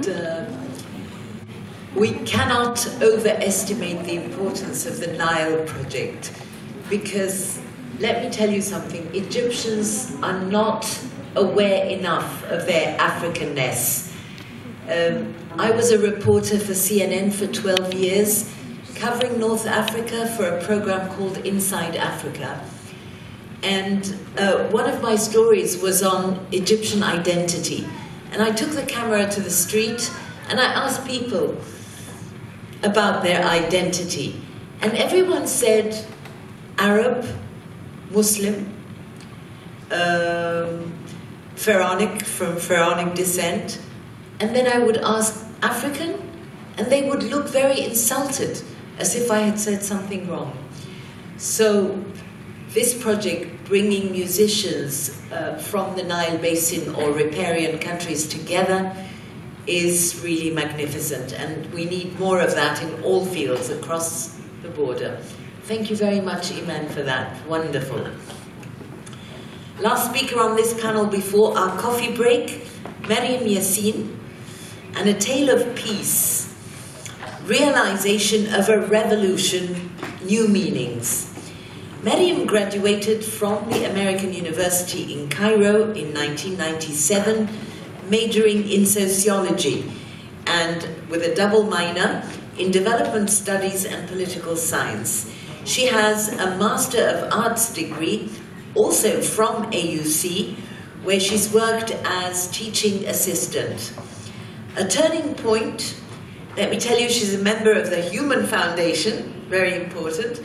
And we cannot overestimate the importance of the Nile project, because let me tell you something, Egyptians are not aware enough of their Africanness. I was a reporter for CNN for 12 years, covering North Africa for a program called Inside Africa. And one of my stories was on Egyptian identity. And I took the camera to the street and I asked people about their identity. And everyone said Arab, Muslim, Pharaonic, from Pharaonic descent. And then I would ask African, and they would look very insulted, as if I had said something wrong. So this project, bringing musicians from the Nile Basin or riparian countries together, is really magnificent, and we need more of that in all fields across the border. Thank you very much, Iman, for that. Wonderful. Last speaker on this panel before our coffee break, Mariam Yaseen, and A Tale of Peace, Realization of a Revolution, New Meanings. Mariam graduated from the American University in Cairo in 1997, majoring in sociology and with a double minor in development studies and political science. She has a Master of Arts degree, also from AUC, where she's worked as teaching assistant. A turning point, let me tell you, she's a member of the Human Foundation, very important.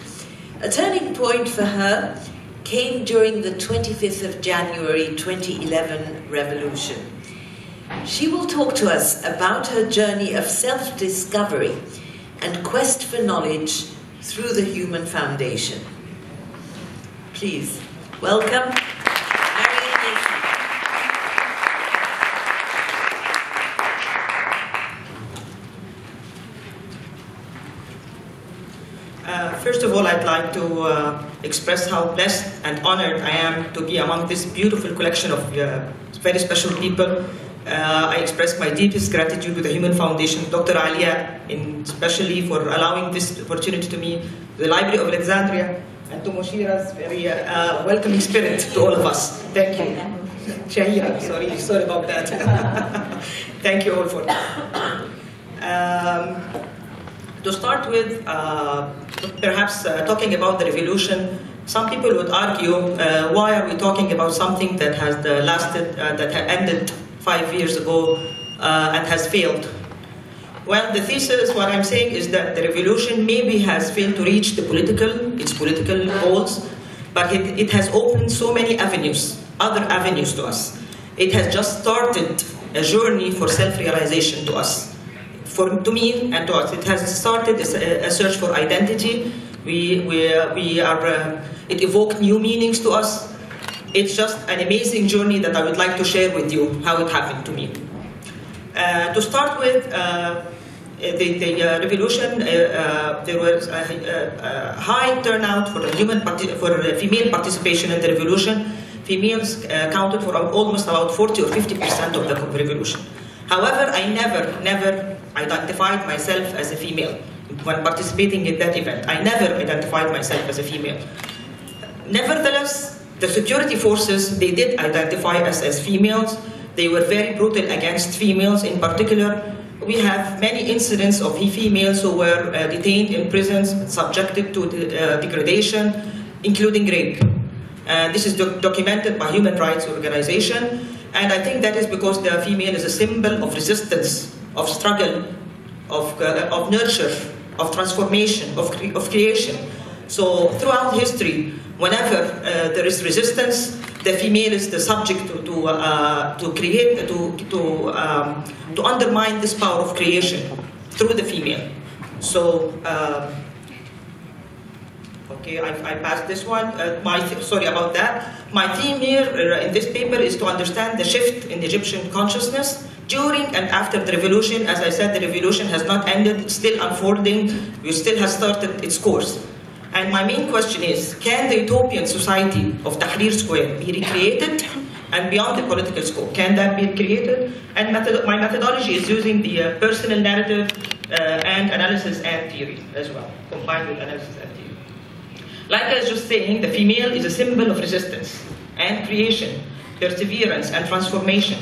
A turning point for her came during the 25th of January 2011 revolution. She will talk to us about her journey of self-discovery and quest for knowledge through the Human Foundation. Please, welcome, Mariam Yaseen. First of all, I'd like to express how blessed and honored I am to be among this beautiful collection of very special people. I express my deepest gratitude to the Human Foundation, Dr. Alia, especially for allowing this opportunity to me, the Library of Alexandria, and to Moshira's very welcoming spirit to all of us. Thank you. Shahira, sorry about that. Thank you all for that. To start with, perhaps talking about the revolution, some people would argue, why are we talking about something that has lasted, that ended 5 years ago and has failed? Well, the thesis, what I'm saying is that the revolution maybe has failed to reach its political goals, but it has opened so many avenues, other avenues to us. It has just started a journey for self-realization to us. To me and to us, it has started a search for identity. It evoked new meanings to us. It's just an amazing journey that I would like to share with you how it happened to me. To start with, the revolution, there was a high turnout for female participation in the revolution. Females counted for almost about 40 or 50% of the revolution. However, I never identified myself as a female when participating in that event. I never identified myself as a female. Nevertheless, the security forces, they did identify us as females. They were very brutal against females. In particular, we have many incidents of females who were detained in prisons, subjected to degradation, including rape. This is documented by human rights organizations. And I think that is because the female is a symbol of resistance, of struggle, of nurture, of transformation, of creation. So throughout history, whenever there is resistance, the female is the subject to undermine this power of creation through the female. So, okay, I passed this one. Sorry about that. My theme here in this paper is to understand the shift in Egyptian consciousness during and after the revolution. As I said, the revolution has not ended, it's still unfolding, it still has started its course. And my main question is, can the utopian society of Tahrir Square be recreated and beyond the political scope. Can that be created? And my methodology is using the personal narrative and analysis and theory as well, combined with analysis and theory. Like I was just saying, the female is a symbol of resistance and creation, perseverance and transformation.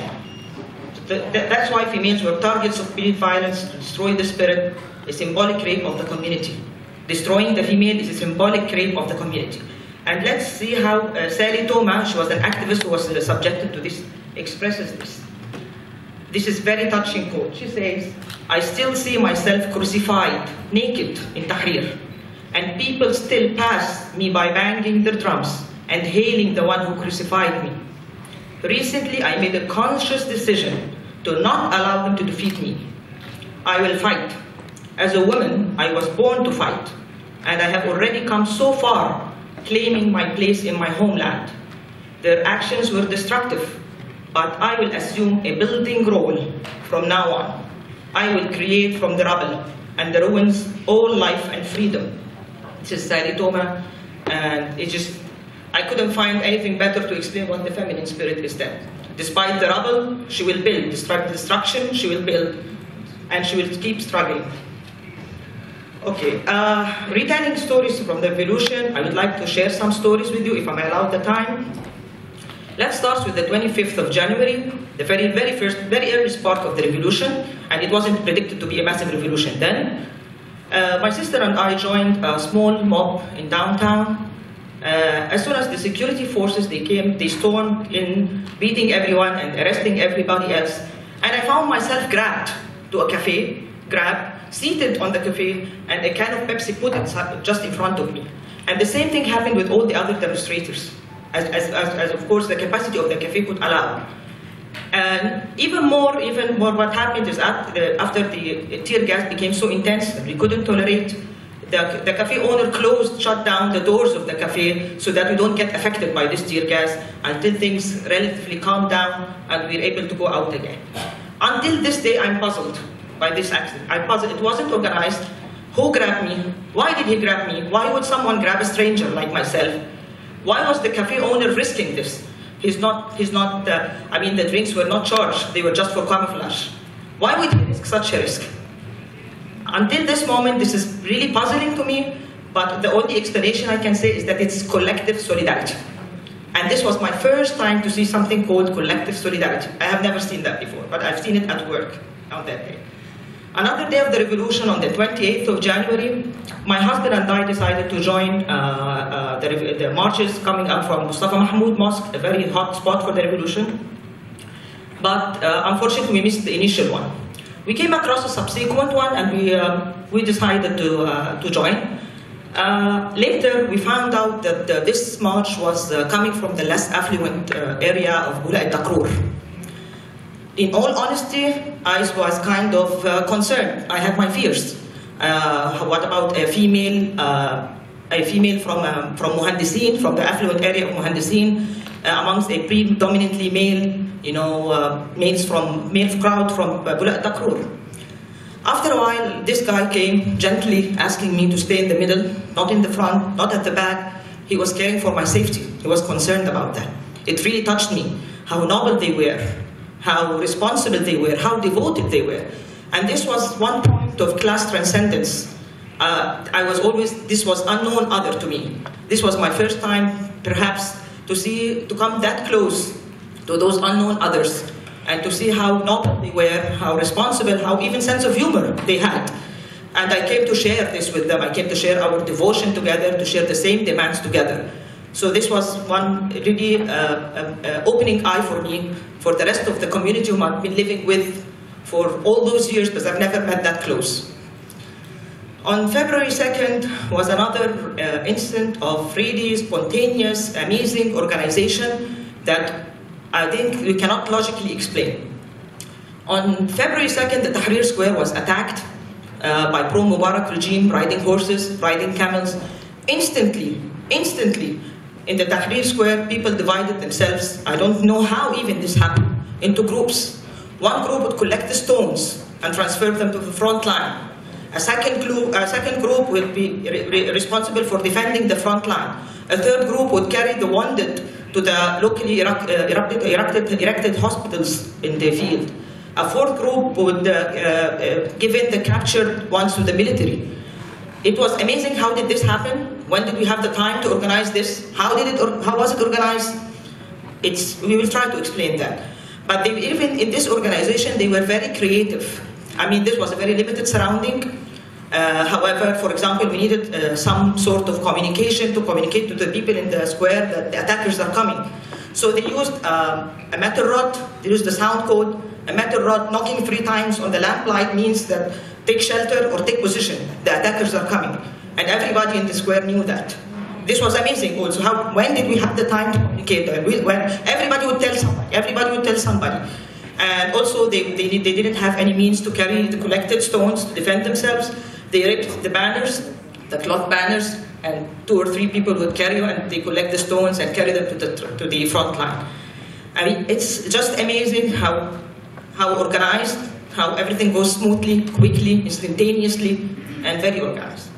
That's why females were targets of violence to destroy the spirit, a symbolic rape of the community. Destroying the female is a symbolic rape of the community. And let's see how Sally Toma, she was an activist who was subjected to this, expresses this. This is very touching quote. She says, "I still see myself crucified, naked in Tahrir, and people still pass me by banging their drums and hailing the one who crucified me. Recently, I made a conscious decision to not allow them to defeat me. I will fight. As a woman, I was born to fight, and I have already come so far claiming my place in my homeland. Their actions were destructive, but I will assume a building role from now on. I will create from the rubble and the ruins all life and freedom." This is Sally Toma, and I couldn't find anything better to explain what the feminine spirit is then. Despite the rubble, she will build. Despite destruction, she will build, and she will keep struggling. Okay, retelling stories from the revolution. I would like to share some stories with you, if I'm allowed the time. Let's start with the 25th of January, the very early spark of the revolution, and it wasn't predicted to be a massive revolution then. My sister and I joined a small mob in downtown. As soon as the security forces, they came, they stormed in, beating everyone and arresting everybody else. And I found myself grabbed to a cafe, seated on the cafe, and a can of Pepsi put just in front of me. And the same thing happened with all the other demonstrators, as of course the capacity of the cafe could allow. And even more what happened is after the tear gas became so intense that we couldn't tolerate, the cafe owner shut down the doors of the cafe so that we don't get affected by this tear gas until things relatively calmed down and we're able to go out again. Until this day, I'm puzzled by this accident. I'm puzzled. It wasn't organized. Who grabbed me? Why did he grab me? Why would someone grab a stranger like myself? Why was the cafe owner risking this? I mean, the drinks were not charged. They were just for camouflage. Why would he risk such a risk? Until this moment, this is really puzzling to me, but the only explanation I can say is that it's collective solidarity. And this was my first time to see something called collective solidarity. I have never seen that before, but I've seen it at work on that day. Another day of the revolution, on the 28th of January, my husband and I decided to join the marches coming up from Mustafa Mahmoud Mosque, a very hot spot for the revolution. But unfortunately, we missed the initial one. We came across a subsequent one, and we decided to join. Later, we found out that this march was coming from the less affluent area of Tahrir. In all honesty, I was kind of concerned. I had my fears. What about a female from Muhandiseen, from the affluent area of Muhandiseen, amongst a predominantly male, male crowd from Tahrir? After a while, this guy came gently asking me to stay in the middle, not in the front, not at the back. He was caring for my safety. He was concerned about that. It really touched me, how noble they were, how responsible they were, how devoted they were. And this was one point of class transcendence. This was unknown other to me. This was my first time, perhaps, to come that close to those unknown others, and to see how noble they were, how responsible, how even sense of humor they had. And I came to share this with them. I came to share our devotion together, to share the same demands together. So this was one really opening eye for me, for the rest of the community whom I've been living with for all those years, because I've never met that close. On February 2nd was another incident of really spontaneous, amazing organization that I think we cannot logically explain. On February 2nd, the Tahrir Square was attacked by pro-Mubarak regime, riding horses, riding camels. Instantly, in the Tahrir Square, people divided themselves. I don't know how even this happened, into groups. One group would collect the stones and transfer them to the front line. A second group would be responsible for defending the front line. A third group would carry the wounded to the locally erected hospitals in the field. A fourth group would give in the captured ones to the military. It was amazing. How did this happen? When did we have the time to organize this? How was it organized? We will try to explain that. But even in this organization, they were very creative. I mean, this was a very limited surrounding. However, for example, we needed some sort of communication to communicate to the people in the square that the attackers are coming. So they used a metal rod, they used the sound code. A metal rod knocking 3 times on the lamplight means that take shelter or take position, the attackers are coming. And everybody in the square knew that. This was amazing also. When did we have the time to communicate? When everybody would tell somebody. And also they didn't have any means to carry the collected stones to defend themselves. They ripped the banners, the cloth banners, and 2 or 3 people would carry them, and they collect the stones and carry them to the front line. I mean, it's just amazing how organized, how everything goes smoothly, quickly, instantaneously, and very organized.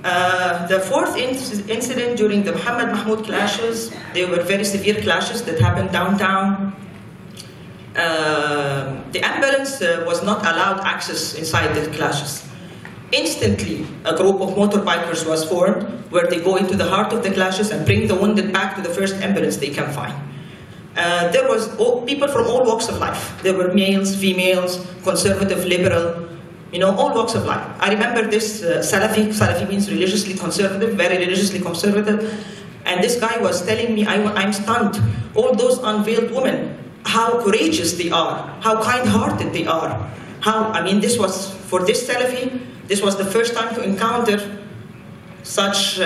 The fourth incident during the Muhammad Mahmoud clashes, they were very severe clashes that happened downtown. The ambulance was not allowed access inside the clashes. Instantly, a group of motorbikers was formed where they go into the heart of the clashes and bring the wounded back to the first ambulance they can find. There was people from all walks of life. There were males, females, conservative, liberal, all walks of life. I remember this Salafi. Salafi means religiously conservative, very religiously conservative. And this guy was telling me, I'm stunned. All those unveiled women, how courageous they are, how kind-hearted they are. This was, for this Salafi, this was the first time to encounter such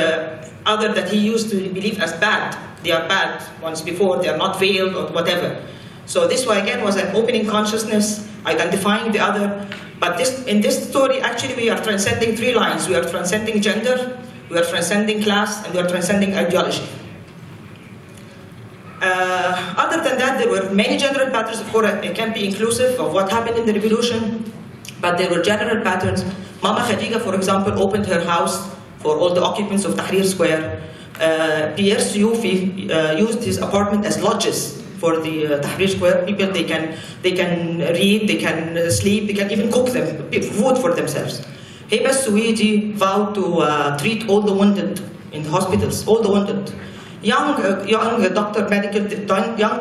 other that he used to believe as bad. They are bad once before, they are not veiled or whatever. So this one again was an opening consciousness, identifying the other. But in this story, actually we are transcending 3 lines. We are transcending gender, we are transcending class, and we are transcending ideology. Other than that, there were many general patterns. Of course, it can't be inclusive of what happened in the revolution, but there were general patterns. Mama Khadija, for example, opened her house for all the occupants of Tahrir Square. Pierre Sioufi used his apartment as lodges for the Tahrir Square. People, they can read, they can sleep, they can even cook them, food for themselves. Heba Suwidi vowed to treat all the wounded in the hospitals, all the wounded. Young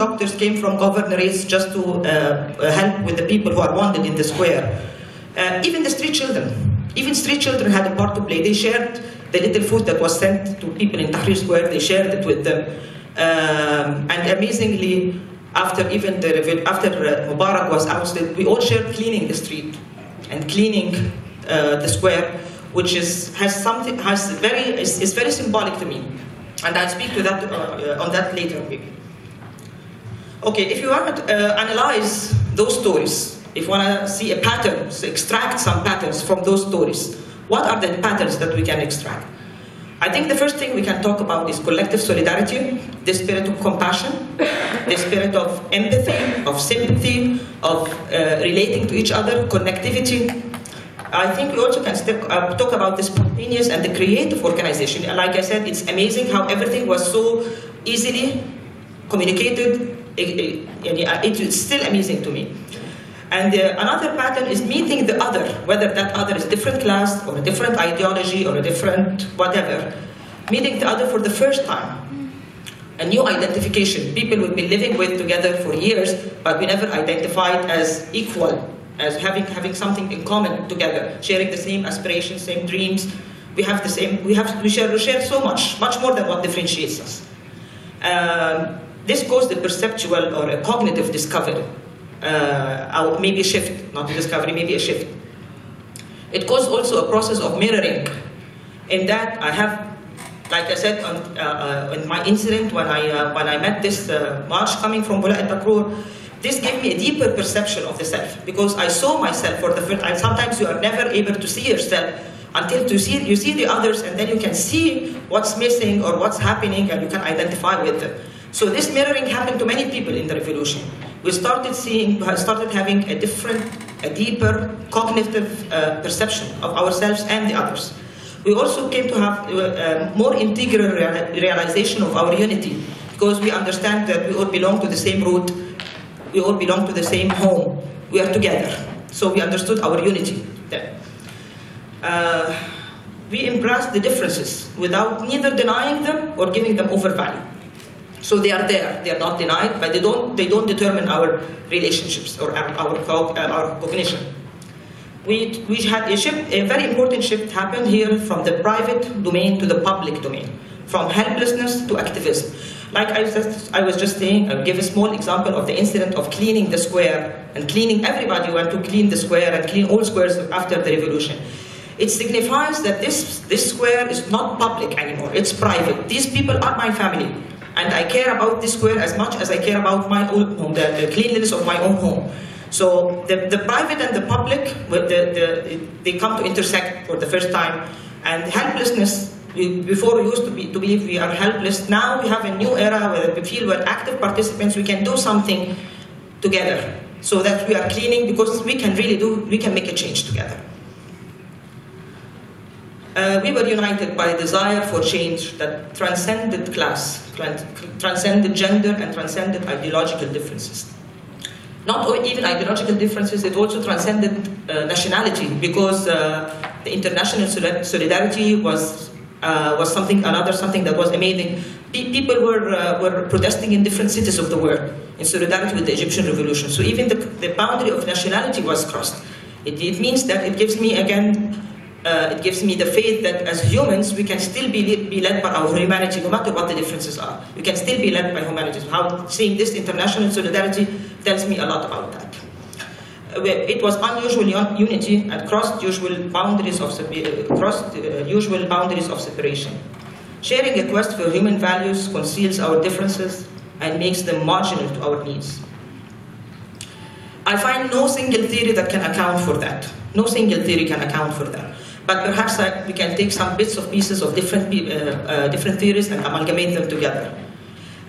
doctors came from governorates just to help with the people who are wounded in the square. Even the street children had a part to play. They shared the little food that was sent to people in Tahrir Square. They shared it with them. And amazingly, after Mubarak was ousted, we all shared cleaning the street and cleaning the square, which is very symbolic to me. And I'll speak to that on that later, maybe. Okay, if you want to analyze those stories, if you want to see a pattern, so extract some patterns from those stories, what are the patterns that we can extract? I think the first thing we can talk about is collective solidarity, the spirit of compassion, the spirit of empathy, of sympathy, of relating to each other, connectivity. I think we also can talk about the spontaneous and the creative organization. Like I said, it's amazing how everything was so easily communicated. It's still amazing to me. And another pattern is meeting the other, whether that other is a different class or a different ideology or a different whatever. Meeting the other for the first time. A new identification. People we've been living with together for years, but we never identified as equal, as having something in common together, sharing the same aspirations, same dreams. We share so much more than what differentiates us. This caused a perceptual or a cognitive discovery. Maybe a shift, not a discovery, maybe a shift. It caused also a process of mirroring. In that I have, like I said, in my incident when I met this march coming from Bula al-Takrur, this gave me a deeper perception of the self, because I saw myself for the first time. Sometimes you are never able to see yourself until you see the others, and then you can see what's missing or what's happening, and you can identify with them. So this mirroring happened to many people in the revolution. We started having a deeper cognitive perception of ourselves and the others. We also came to have more integral realization of our unity. because we understand that we all belong to the same root, we all belong to the same home, we are together. So we understood our unity then. We embrace the differences without neither denying them or giving them overvalue. So they are there, they are not denied, but they don't determine our relationships or our cognition. We had a very important shift happen here from the private domain to the public domain, from helplessness to activism. Like I was just saying, I'll give a small example of the incident of cleaning the square and cleaning, everybody went to clean the square and clean all squares after the revolution. It signifies that this square is not public anymore, it's private. These people are my family. And I care about this square as much as I care about my own home, the cleanliness of my own home. So the private and the public, they come to intersect for the first time. And helplessness, before we used to believe we are helpless, now we have a new era where we feel we're active participants, we can do something together. So that we are cleaning because we can make a change together. We were united by a desire for change that transcended class, transcended gender, and transcended ideological differences. Not even ideological differences, it also transcended nationality, because the international solidarity was something that was amazing. People were protesting in different cities of the world in solidarity with the Egyptian revolution. So even the boundary of nationality was crossed. It means that it gives me, again, it gives me the faith that as humans, we can still be led by our humanity, no matter what the differences are. We can still be led by humanity. How seeing this international solidarity tells me a lot about that. It was unusual unity and crossed usual boundaries of separation. Sharing a quest for human values conceals our differences and makes them marginal to our needs. I find no single theory that can account for that. No single theory can account for that. But perhaps we can take some bits of pieces of different theories and amalgamate them together.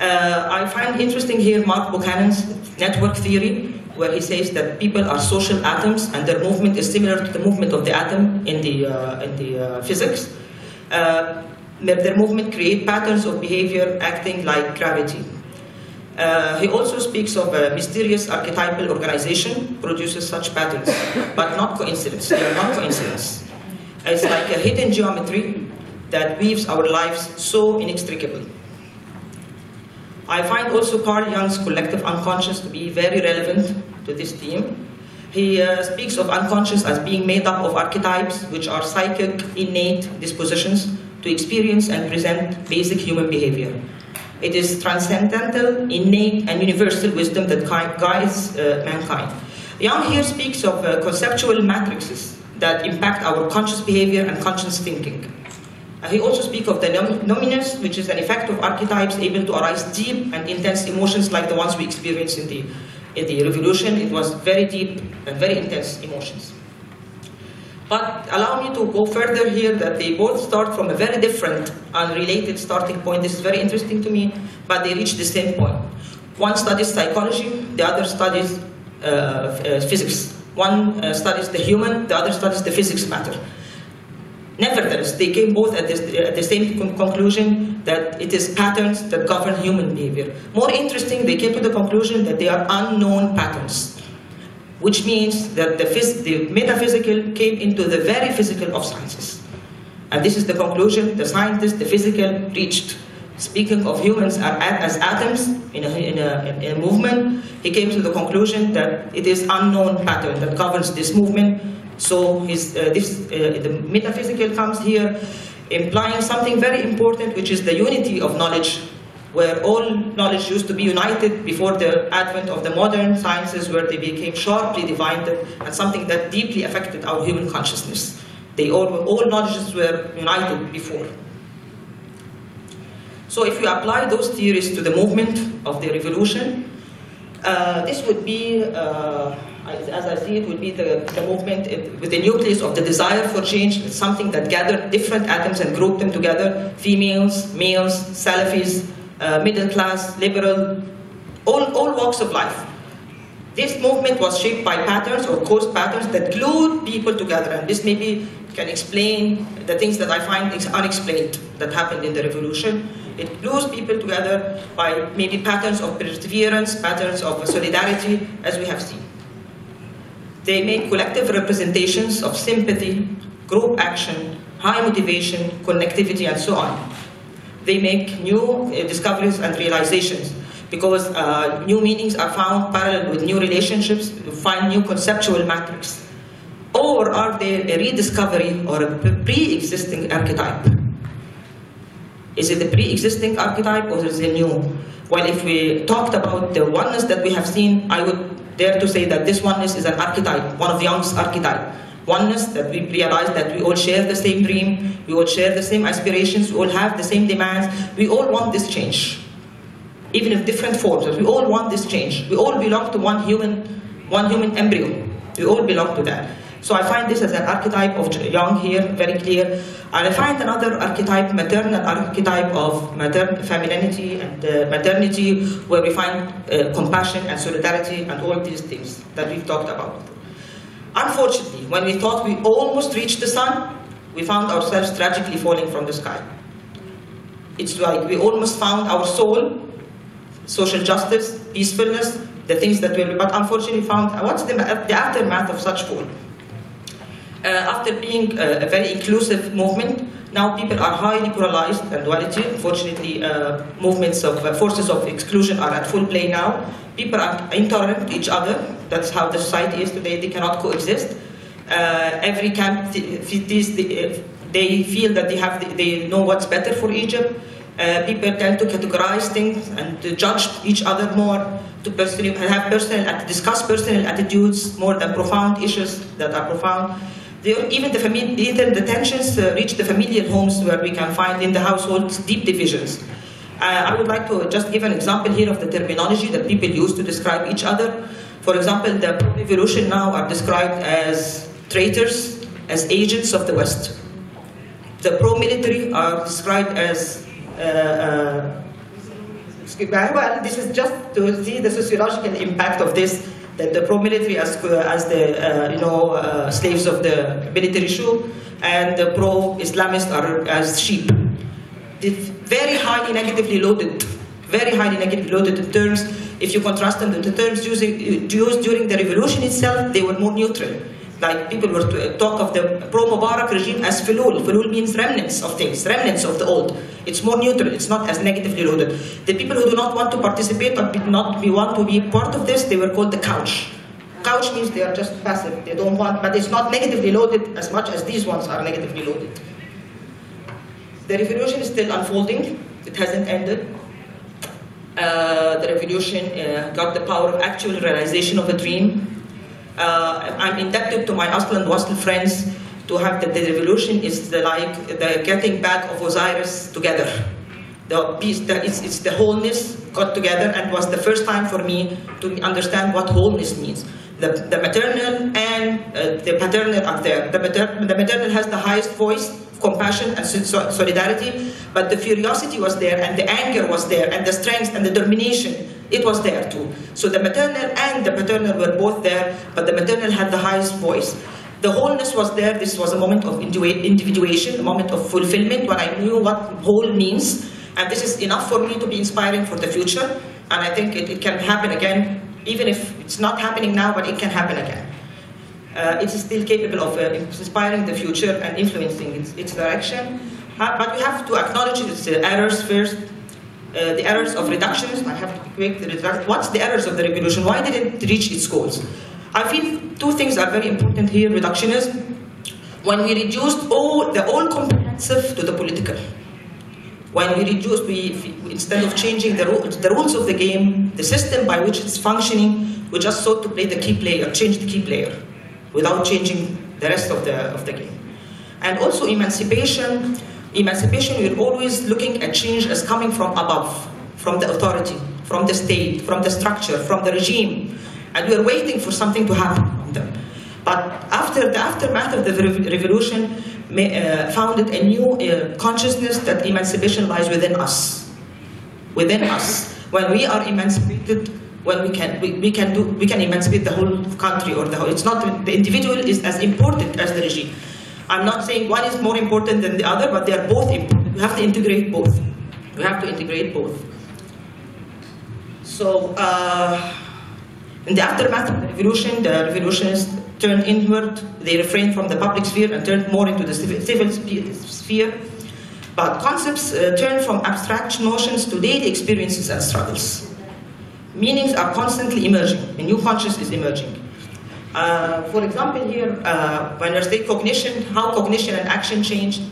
I find interesting here Mark Buchanan's network theory, where he says that people are social atoms and their movement is similar to the movement of the atom in the physics. Their movement creates patterns of behavior acting like gravity. He also speaks of a mysterious archetypal organization produces such patterns, but not coincidence. They are not coincidence. It's like a hidden geometry that weaves our lives so inextricably. I find also Carl Jung's collective unconscious to be very relevant to this theme. He speaks of unconscious as being made up of archetypes, which are psychic, innate dispositions to experience and present basic human behavior. It is transcendental, innate, and universal wisdom that guides mankind. Jung here speaks of conceptual matrices that impact our conscious behavior and conscious thinking. He also speaks of the numinous, which is an effect of archetypes able to arise deep and intense emotions like the ones we experienced in the revolution. It was very deep and very intense emotions. But allow me to go further here, that they both start from a very different, unrelated starting point. This is very interesting to me, but they reach the same point. One studies psychology, the other studies physics. One studies the human, the other studies the physics matter. Nevertheless, they came both at the same conclusion that it is patterns that govern human behavior. More interesting, they came to the conclusion that they are unknown patterns, which means that the metaphysical came into the very physical of sciences. And this is the conclusion the scientist, the physical, reached. Speaking of humans as atoms in a movement, he came to the conclusion that it is unknown pattern that governs this movement. So the metaphysical comes here, implying something very important, which is the unity of knowledge, where all knowledge used to be united before the advent of the modern sciences, where they became sharply divided, and something that deeply affected our human consciousness. All knowledges were united before. So if you apply those theories to the movement of the revolution, this would be, as I see it, would be the movement with the nucleus of the desire for change. It's something that gathered different atoms and grouped them together: females, males, Salafis, middle class, liberal, all walks of life. This movement was shaped by patterns or caused patterns that glued people together, and this maybe can explain the things that I find unexplained that happened in the revolution. It glues people together by maybe patterns of perseverance, patterns of solidarity, as we have seen. They make collective representations of sympathy, group action, high motivation, connectivity, and so on. They make new discoveries and realizations, because new meanings are found parallel with new relationships, you find new conceptual matrix. Or are they a rediscovery or a pre-existing archetype? Is it a pre-existing archetype or is it new? Well, if we talked about the oneness that we have seen, I would dare to say that this oneness is an archetype, one of Jung's archetypes. Oneness, that we realize that we all share the same dream, we all share the same aspirations, we all have the same demands, we all want this change. Even in different forms, we all want this change. We all belong to one human embryo. We all belong to that. So I find this as an archetype of Jung here, very clear. And I find another archetype, maternal archetype of femininity and maternity, where we find compassion and solidarity and all these things that we've talked about. Unfortunately, when we thought we almost reached the sun, we found ourselves tragically falling from the sky. It's like we almost found our soul, social justice, peacefulness, the things that we, but unfortunately found, what's the aftermath of such fall? After being a very inclusive movement, now people are highly polarized and duality. Unfortunately, movements of forces of exclusion are at full play now. People are intolerant to each other. That's how the society is today. They cannot coexist. Every camp, they feel that they know what's better for Egypt. People tend to categorize things and to judge each other more, to discuss personal attitudes more than profound issues that are profound. Even the tensions reach the familial homes, where we can find in the households deep divisions. I would like to just give an example here of the terminology that people use to describe each other. For example, the pro-revolution now are described as traitors, as agents of the West. The pro-military are described as well, this is just to see the sociological impact of this, that the pro-military as the slaves of the military shoe, and the pro-Islamists are as sheep. It's very highly negatively loaded in terms. If you contrast them to the terms used during the revolution itself, they were more neutral. Like people were to talk of the pro-Mubarak regime as fulul. Fulul means remnants of things, remnants of the old. It's more neutral, it's not as negatively loaded. The people who do not want to participate or want to be part of this, they were called the couch. Couch means they are just passive, they don't want, but it's not negatively loaded as much as these ones are negatively loaded. The revolution is still unfolding, it hasn't ended. The revolution got the power of actual realization of a dream. I'm indebted to my Asl and Wasl friends to have that the revolution is like the getting back of Osiris together. The peace, it's the wholeness got together, and was the first time for me to understand what wholeness means. The maternal and the paternal are there. The maternal has the highest voice, compassion and solidarity, but the curiosity was there, and the anger was there, and the strength and the determination, it was there too. So the maternal and the paternal were both there, but the maternal had the highest voice. The wholeness was there. This was a moment of individuation, a moment of fulfillment, when I knew what whole means, and this is enough for me to be inspiring for the future, and I think it can happen again, even if it's not happening now, but it can happen again. It is still capable of inspiring the future and influencing its direction. But we have to acknowledge its errors first. The errors of reductionism. I have to be quick. What's the errors of the revolution? Why did it reach its goals? I feel two things are very important here. Reductionism. When we reduced the all-comprehensive to the political. When we reduced, instead of changing the rules of the game, the system by which it's functioning, we just sought to play the key player, change the key player, without changing the rest of the game. And also emancipation. Emancipation, we're always looking at change as coming from above, from the authority, from the state, from the structure, from the regime. And we're waiting for something to happen from them. But after the aftermath of the revolution, founded a new consciousness that emancipation lies within us. Within us. When we are emancipated, when we can emancipate the whole country or the whole. It's not the individual is as important as the regime. I'm not saying one is more important than the other, but they are both important. We have to integrate both. We have to integrate both. So, in the aftermath of the revolutionists turned inward. They refrained from the public sphere and turned more into the civil sphere. But concepts turn from abstract notions to daily experiences and struggles. Meanings are constantly emerging. A new consciousness is emerging. For example, here, when I say cognition, how cognition and action changed,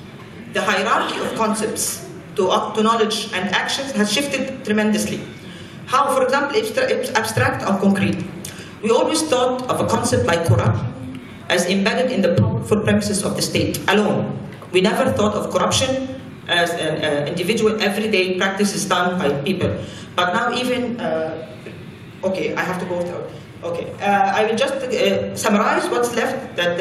the hierarchy of concepts to knowledge and actions has shifted tremendously. How, for example, abstract or concrete. We always thought of a concept like corruption as embedded in the powerful premises of the state alone. We never thought of corruption as an individual, everyday practices done by people. But now even, okay, I have to go through. Okay, I will just summarize what's left. That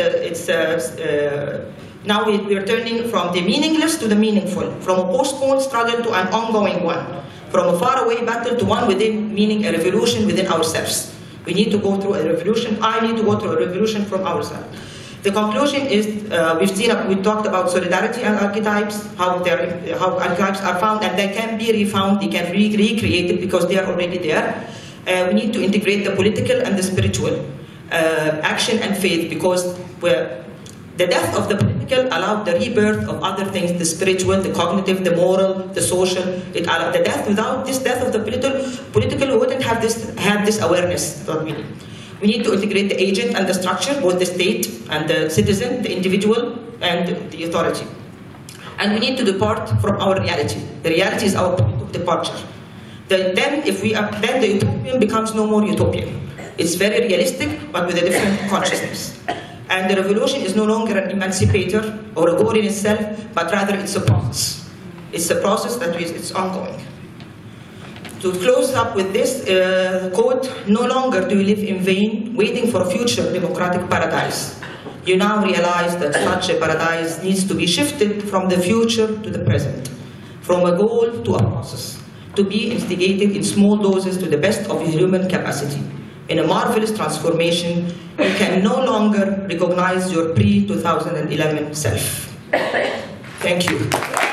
now we are turning from the meaningless to the meaningful, from a postponed struggle to an ongoing one, from a faraway battle to one within, meaning a revolution within ourselves. We need to go through a revolution. I need to go through a revolution from ourselves. The conclusion is we talked about solidarity and archetypes, how archetypes are found and they can be refound, they can be recreated because they are already there. We need to integrate the political and the spiritual, action and faith, because the death of the political allowed the rebirth of other things, the spiritual, the cognitive, the moral, the social. It allowed the death. Without this death of the political, we wouldn't have this awareness that we need. We need to integrate the agent and the structure, both the state and the citizen, the individual and the authority. And we need to depart from our reality. The reality is our point of departure. Then the utopian becomes no more utopian. It's very realistic, but with a different consciousness. And the revolution is no longer an emancipator or a goal in itself, but rather it's a process. It's a process that it's ongoing. To close up with this quote, no longer do you live in vain, waiting for a future democratic paradise. You now realize that such a paradise needs to be shifted from the future to the present, from a goal to a process, to be instigated in small doses to the best of your human capacity. In a marvelous transformation, you can no longer recognize your pre-2011 self. Thank you.